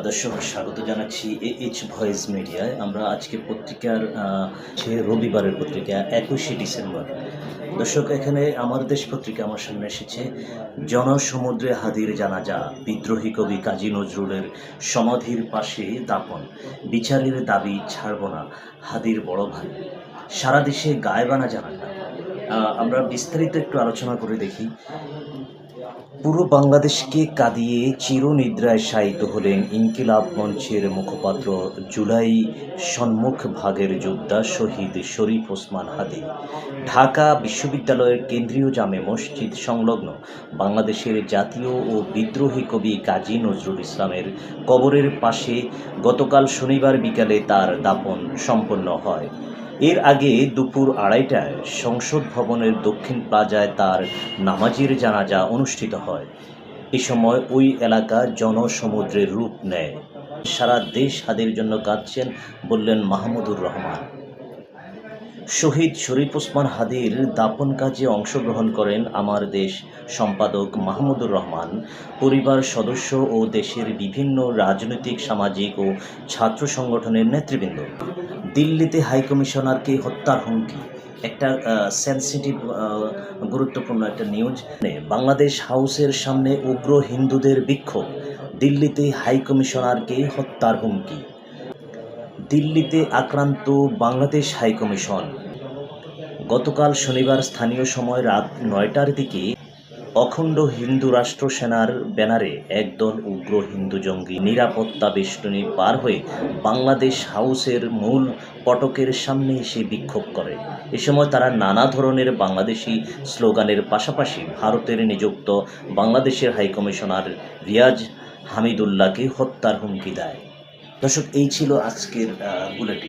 দর্শক স্বাগত জানাচ্ছি এইচ ভয়েস মিডিয়ায়। আমরা আজকে পত্রিকার রবিবারের পত্রিকা 21শে ডিসেম্বর। দর্শক, এখানে আমার দেশ পত্রিকা আমার সামনে এসেছে। জনসমুদ্রে হাদির জানাজা, বিদ্রোহী কবি কাজী নজরুলের সমাধির পাশে দাফন, বিচারের দাবি ছাড়ব না হাদির বড় ভাই, সারা দেশে গায়েবানা জানাজা। আমরা বিস্তারিত একটু আলোচনা করে দেখি। পুরো বাংলাদেশকে কাঁদিয়ে চিরনিদ্রায় শায়িত হলেন ইনকিলাব মঞ্চের মুখপাত্র, জুলাই সম্মুখ ভাগের যোদ্ধা শহীদ শরীফ ওসমান হাদি। ঢাকা বিশ্ববিদ্যালয়ের কেন্দ্রীয় জামে মসজিদ সংলগ্ন বাংলাদেশের জাতীয় ও বিদ্রোহী কবি কাজী নজরুল ইসলামের কবরের পাশে গতকাল শনিবার বিকালে তার দাফন সম্পন্ন হয়। এর আগে দুপুর 2:30টায় সংসদ ভবনের দক্ষিণ প্লাজায় তার নামাজের জানাজা অনুষ্ঠিত হয়। এ সময় ওই এলাকা জনসমুদ্রের রূপ নেয়। সারা দেশ হাদির জন্য কাঁদছেন, বললেন মাহমুদুর রহমান। শহীদ শরীফ ওসমান হাদির দাফন কাজে অংশগ্রহণ করেন আমার দেশ সম্পাদক মাহমুদুর রহমান, পরিবার সদস্য ও দেশের বিভিন্ন রাজনৈতিক, সামাজিক ও ছাত্র সংগঠনের নেতৃবৃন্দ। দিল্লিতে হাইকমিশনারকে হত্যার হুমকি, একটা সেন্সিটিভ গুরুত্বপূর্ণ একটা নিউজ। বাংলাদেশ হাউসের সামনে উগ্র হিন্দুদের বিক্ষোভ, দিল্লিতে হাইকমিশনারকে হত্যার হুমকি। দিল্লিতে আক্রান্ত বাংলাদেশ হাইকমিশন। গতকাল শনিবার স্থানীয় সময় রাত 9টার দিকে অখণ্ড হিন্দু রাষ্ট্র সেনার ব্যানারে একদল উগ্র হিন্দু জঙ্গি নিরাপত্তা বেষ্টনী পার হয়ে বাংলাদেশ হাউসের মূল ফটকের সামনে এসে বিক্ষোভ করে। এ সময় তারা নানা ধরনের বাংলাদেশি স্লোগানের পাশাপাশি ভারতের নিযুক্ত বাংলাদেশের হাইকমিশনার রিয়াজ হামিদুল্লাহকে হত্যার হুমকি দেয়। দর্শক, এই ছিল আজকের বুলেটিন।